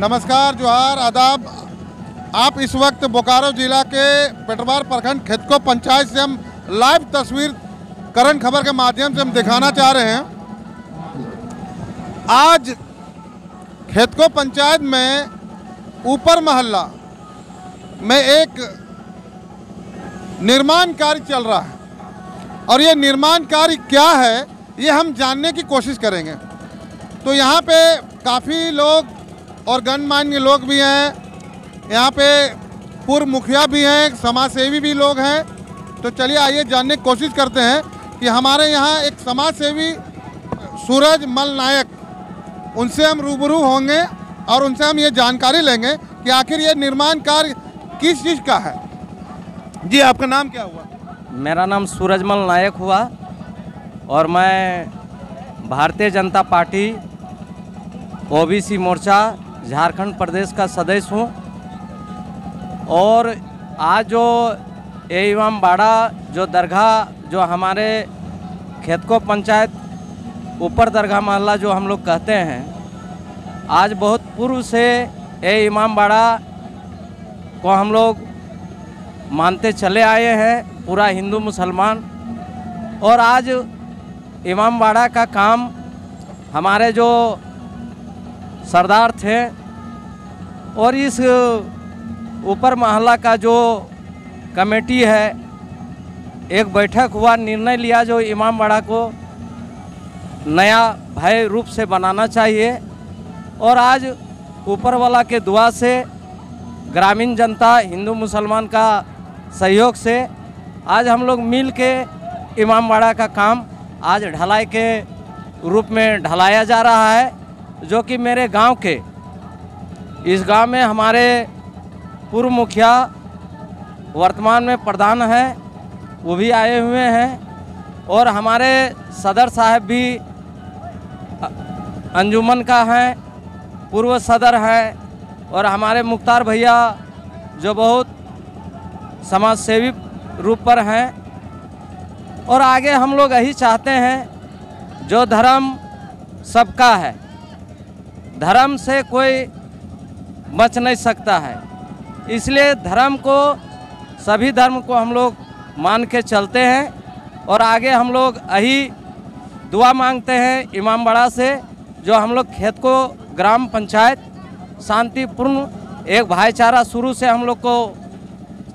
नमस्कार, जोहार, आदाब। आप इस वक्त बोकारो जिला के पेटवार प्रखंड खेतको पंचायत से हम लाइव तस्वीर करंट खबर के माध्यम से हम दिखाना चाह रहे हैं। आज खेतको पंचायत में ऊपर मोहल्ला में एक निर्माण कार्य चल रहा है और ये निर्माण कार्य क्या है ये हम जानने की कोशिश करेंगे। तो यहाँ पे काफ़ी लोग और गणमान्य लोग भी हैं, यहाँ पे पूर्व मुखिया भी हैं, समाज सेवी भी लोग हैं। तो चलिए आइए जानने की कोशिश करते हैं कि हमारे यहाँ एक समाज सेवी सूरज मल नायक, उनसे हम रूबरू होंगे और उनसे हम ये जानकारी लेंगे कि आखिर ये निर्माण कार्य किस चीज़ का है। जी, आपका नाम क्या हुआ? मेरा नाम सूरजमल नायक हुआ और मैं भारतीय जनता पार्टी ओबीसी मोर्चा झारखंड प्रदेश का सदस्य हूँ। और आज जो इमाम बाड़ा जो दरगाह जो हमारे खेतको पंचायत ऊपर दरगाह मोहल्ला जो हम लोग कहते हैं, आज बहुत पूर्व से इमाम बाड़ा को हम लोग मानते चले आए हैं, पूरा हिंदू मुसलमान। और आज इमाम बाड़ा का काम हमारे जो सरदार थे और इस ऊपर मोहल्ला का जो कमेटी है, एक बैठक हुआ, निर्णय लिया जो इमाम बाड़ा को नया भव्य रूप से बनाना चाहिए। और आज ऊपर वाला के दुआ से, ग्रामीण जनता हिंदू मुसलमान का सहयोग से आज हम लोग मिल के इमाम बाड़ा का काम आज ढलाई के रूप में ढलाया जा रहा है। जो कि मेरे गांव के, इस गांव में हमारे पूर्व मुखिया वर्तमान में प्रधान हैं, वो भी आए हुए हैं। और हमारे सदर साहब भी अंजुमन का हैं, पूर्व सदर हैं। और हमारे मुख्तार भैया जो बहुत समाज सेवी रूप पर हैं। और आगे हम लोग यही चाहते हैं, जो धर्म सबका है, धर्म से कोई बच नहीं सकता है, इसलिए धर्म को, सभी धर्म को हम लोग मान के चलते हैं। और आगे हम लोग यही दुआ मांगते हैं इमाम बाड़ा से, जो हम लोग खेतको ग्राम पंचायत शांतिपूर्ण एक भाईचारा शुरू से हम लोग को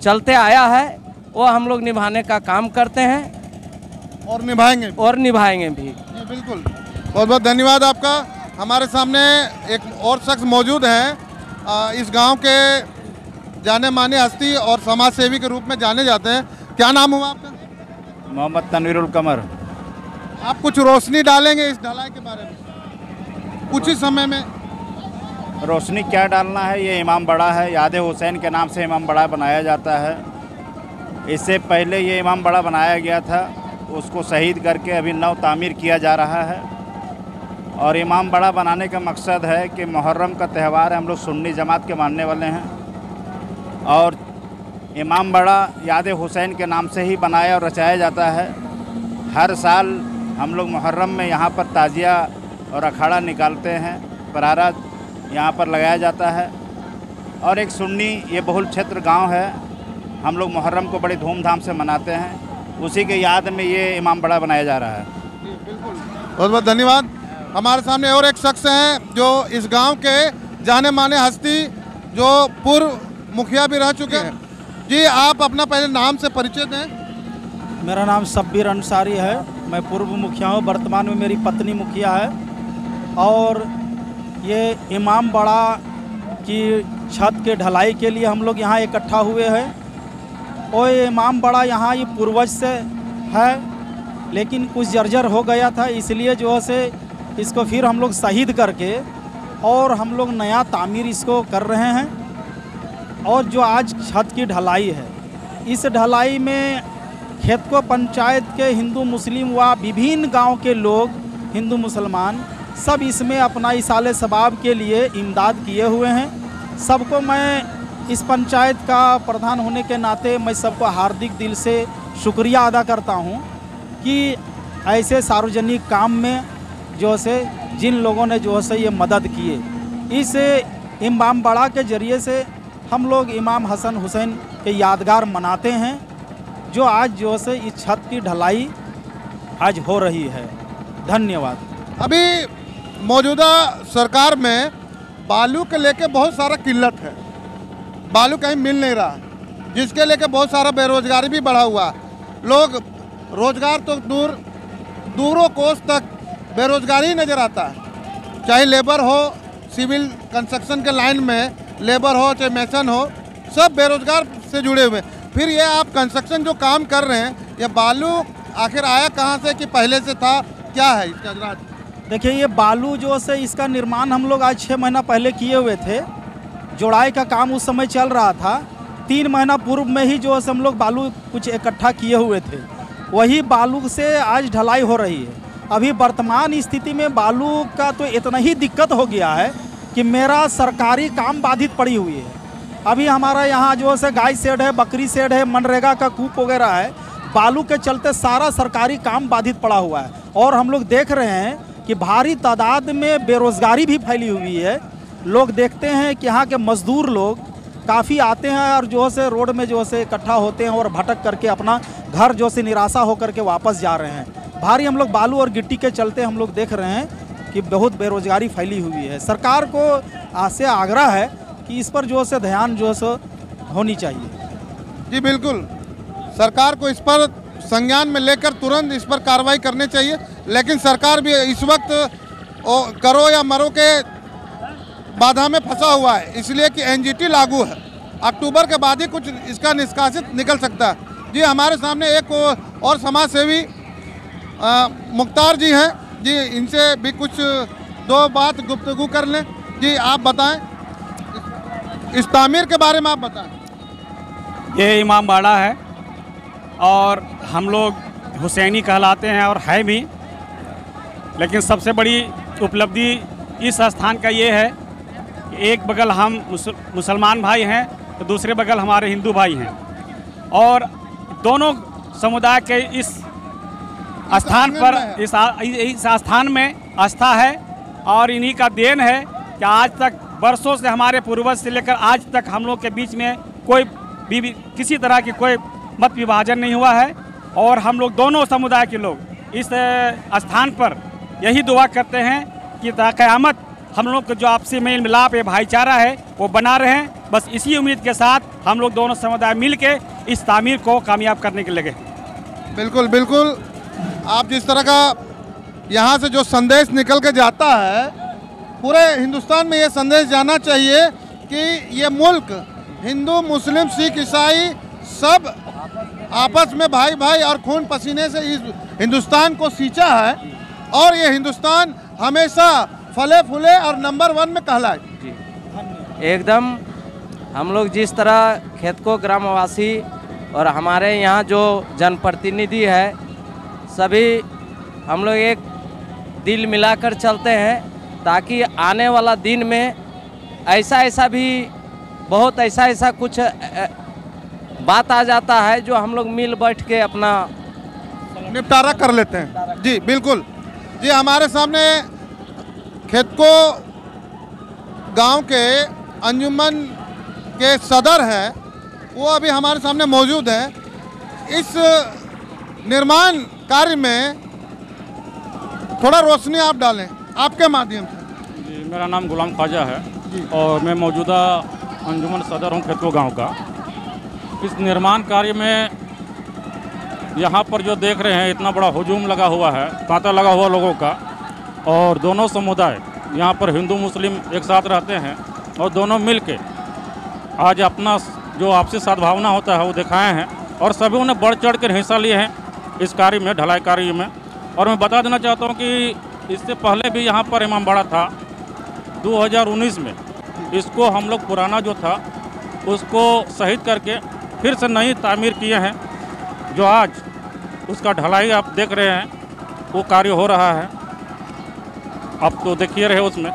चलते आया है, वो हम लोग निभाने का काम करते हैं और निभाएंगे भी। जी बिल्कुल, बहुत बहुत धन्यवाद आपका। हमारे सामने एक और शख्स मौजूद हैं, इस गांव के जाने माने हस्ती और समाज सेवी के रूप में जाने जाते हैं। क्या नाम हुआ आपका? मोहम्मद तनवीरुल कमर। आप कुछ रोशनी डालेंगे इस ढलाई के बारे में कुछ ही समय में? रोशनी क्या डालना है, ये इमाम बाड़ा है, यादे हुसैन के नाम से इमाम बाड़ा बनाया जाता है। इससे पहले ये इमाम बाड़ा बनाया गया था, उसको शहीद करके अभी नव तामीर किया जा रहा है। और इमाम बाड़ा बनाने का मकसद है कि मुहर्रम का त्यौहार है, हम लोग सुन्नी जमात के मानने वाले हैं। और इमाम बाड़ा याद हुसैन के नाम से ही बनाया और रचाया जाता है। हर साल हम लोग मुहर्रम में यहाँ पर ताजिया और अखाड़ा निकालते हैं, परारा यहाँ पर लगाया जाता है। और एक सुन्नी ये बहुल क्षेत्र गांव है, हम लोग मुहर्रम को बड़ी धूमधाम से मनाते हैं, उसी के याद में ये इमाम बाड़ा बनाया जा रहा है। बिल्कुल, बहुत बहुत धन्यवाद। हमारे सामने और एक शख्स हैं जो इस गांव के जाने माने हस्ती, जो पूर्व मुखिया भी रह चुके हैं। जी, आप अपना पहले नाम से परिचय दें। मेरा नाम शब्बीर अंसारी है, मैं पूर्व मुखिया हूँ, वर्तमान में मेरी पत्नी मुखिया है। और ये इमाम बाड़ा की छत के ढलाई के लिए हम लोग यहाँ इकट्ठा हुए हैं। और इमाम बाड़ा यहाँ ये पूर्वज से है, लेकिन कुछ जर्जर हो गया था, इसलिए जो है से इसको फिर हम लोग शहीद करके और हम लोग नया तामीर इसको कर रहे हैं। और जो आज छत की ढलाई है, इस ढलाई में खेतको पंचायत के हिंदू मुस्लिम व विभिन्न गांव के लोग, हिंदू मुसलमान सब इसमें अपना इसाले सबाब के लिए इमदाद किए हुए हैं। सबको मैं इस पंचायत का प्रधान होने के नाते मैं सबको हार्दिक दिल से शुक्रिया अदा करता हूं कि ऐसे सार्वजनिक काम में जो से जिन लोगों ने जो है ये मदद किए। इस इमाम बाड़ा के जरिए से हम लोग इमाम हसन हुसैन के यादगार मनाते हैं, जो आज जो से इस छत की ढलाई आज हो रही है। धन्यवाद। अभी मौजूदा सरकार में बालू के लेके बहुत सारा किल्लत है, बालू कहीं मिल नहीं रहा, जिसके लेके बहुत सारा बेरोजगारी भी बढ़ा हुआ। लोग रोजगार तो दूरों कोस तक बेरोजगारी नज़र आता है, चाहे लेबर हो, सिविल कंस्ट्रक्शन के लाइन में लेबर हो, चाहे मैसन हो, सब बेरोजगार से जुड़े हुए। फिर ये आप कंस्ट्रक्शन जो काम कर रहे हैं, ये बालू आखिर आया कहाँ से कि पहले से था, क्या है इसका राज? देखिए, ये बालू जो से इसका निर्माण हम लोग आज 6 महीना पहले किए हुए थे। जोड़ाई का काम उस समय चल रहा था। 3 महीना पूर्व में ही जो है हम लोग बालू कुछ इकट्ठा किए हुए थे, वही बालू से आज ढलाई हो रही है। अभी वर्तमान स्थिति में बालू का तो इतना ही दिक्कत हो गया है कि मेरा सरकारी काम बाधित पड़ी हुई है। अभी हमारा यहाँ जो है गाय शेड है, बकरी शेड है, मनरेगा का कूप वगैरह है। बालू के चलते सारा सरकारी काम बाधित पड़ा हुआ है और हम लोग देख रहे हैं कि भारी तादाद में बेरोजगारी भी फैली हुई है। लोग देखते हैं कि यहाँ के मजदूर लोग काफ़ी आते हैं और जो से रोड में जो से इकट्ठा होते हैं और भटक करके अपना घर जो से निराशा होकर के वापस जा रहे हैं। भारी हम लोग बालू और गिट्टी के चलते हम लोग देख रहे हैं कि बहुत बेरोजगारी फैली हुई है। सरकार को आज से आग्रह है कि इस पर जो से ध्यान जो से होनी चाहिए। जी बिल्कुल, सरकार को इस पर संज्ञान में लेकर तुरंत इस पर कार्रवाई करनी चाहिए। लेकिन सरकार भी इस वक्त करो या मरो के बाधा में फंसा हुआ है, इसलिए कि एनजीटी लागू है। अक्टूबर के बाद ही कुछ इसका निष्कासित निकल सकता है। जी हमारे सामने एक और समाज सेवी मुख्तार जी हैं, जी इनसे भी कुछ 2 बात गुफ्तगू कर लें। जी आप बताएं, इस तामीर के बारे में आप बताएं। ये इमाम बाड़ा है और हम लोग हुसैनी कहलाते हैं और है भी, लेकिन सबसे बड़ी उपलब्धि इस स्थान का ये है कि एक बगल हम मुसलमान भाई हैं तो दूसरे बगल हमारे हिंदू भाई हैं और दोनों समुदाय के इस स्थान पर इस स्थान में आस्था है और इन्हीं का देन है कि आज तक वर्षों से हमारे पूर्वज से लेकर आज तक हम लोग के बीच में कोई भी किसी तरह की कोई मत विभाजन नहीं हुआ है और हम लोग दोनों समुदाय के लोग इस स्थान पर यही दुआ करते हैं कि क़यामत हम लोग को जो आपसी मेल मिलाप या भाईचारा है वो बना रहे। बस इसी उम्मीद के साथ हम लोग दोनों समुदाय मिल के इस तामीर को कामयाब करने के लगे। बिल्कुल बिल्कुल, आप जिस तरह का यहाँ से जो संदेश निकल के जाता है, पूरे हिंदुस्तान में ये संदेश जाना चाहिए कि ये मुल्क हिंदू, मुस्लिम, सिख, ईसाई सब आपस में भाई भाई और खून पसीने से इस हिंदुस्तान को सींचा है और ये हिंदुस्तान हमेशा फले फूले और नंबर 1 में कहलाए। जी एकदम, हम लोग जिस तरह खेतको ग्रामवासी और हमारे यहाँ जो जनप्रतिनिधि है, सभी हम लोग एक दिल मिलाकर चलते हैं ताकि आने वाला दिन में ऐसा भी बहुत ऐसा कुछ बात आ जाता है जो हम लोग मिल बैठ के अपना निपटारा कर लेते हैं। जी बिल्कुल। जी हमारे सामने खेतको गांव के अंजुमन के सदर हैं, वो अभी हमारे सामने मौजूद हैं। इस निर्माण कार्य में थोड़ा रोशनी आप डालें आपके माध्यम से। जी मेरा नाम गुलाम ख्वाजा है और मैं मौजूदा अंजुमन सदर हूँ खेतको गांव का। इस निर्माण कार्य में यहाँ पर जो देख रहे हैं इतना बड़ा हुजूम लगा हुआ है, तांता लगा हुआ लोगों का, और दोनों समुदाय यहाँ पर हिंदू मुस्लिम एक साथ रहते हैं और दोनों मिल के आज अपना जो आपसी सद्भावना होता है वो दिखाए हैं और सभी ने बढ़ चढ़ कर हिस्सा लिए हैं इस कार्य में, ढलाई कार्य में। और मैं बता देना चाहता हूँ कि इससे पहले भी यहाँ पर इमाम बाड़ा था 2019 में। इसको हम लोग पुराना जो था उसको शहीद करके फिर से नई तामीर किए हैं, जो आज उसका ढलाई आप देख रहे हैं वो कार्य हो रहा है। आप तो देखिए रहे उसमें।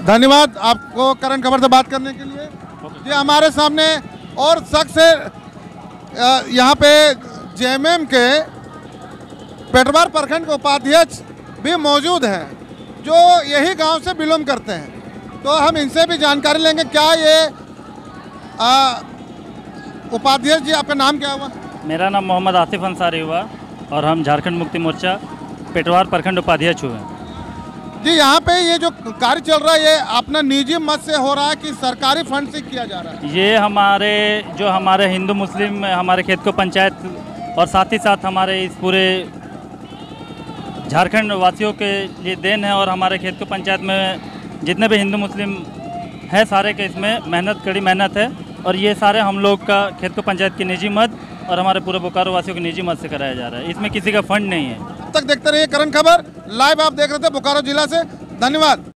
धन्यवाद आपको करण खबर से बात करने के लिए। जी हमारे सामने और शख्स यहाँ पे जेएमएम के पेटवार प्रखंड के उपाध्यक्ष भी मौजूद हैं, जो यही गांव से बिलोंग करते हैं। तो हम इनसे भी जानकारी लेंगे। क्या ये उपाध्यक्ष जी, आपका नाम क्या हुआ? मेरा नाम मोहम्मद आसिफ अंसारी हुआ और हम झारखंड मुक्ति मोर्चा पेटवार प्रखंड उपाध्यक्ष हुए। जी, यहाँ पे ये जो कार्य चल रहा है ये अपना निजी मत से हो रहा है कि सरकारी फंड से किया जा रहा है? ये हमारे हिंदू मुस्लिम हमारे खेत को पंचायत और साथ ही साथ हमारे इस पूरे झारखंड वासियों के लिए देन है। और हमारे खेत को पंचायत में जितने भी हिंदू मुस्लिम है सारे के इसमें कड़ी मेहनत है। और ये सारे हम लोग का खेत को पंचायत की निजी मत और हमारे पूरे बोकारो वासियों की निजी मत से कराया जा रहा है। इसमें किसी का फंड नहीं है। अब तक देखते रहिए करंट खबर लाइव। आप देख रहे थे बोकारो जिला से। धन्यवाद।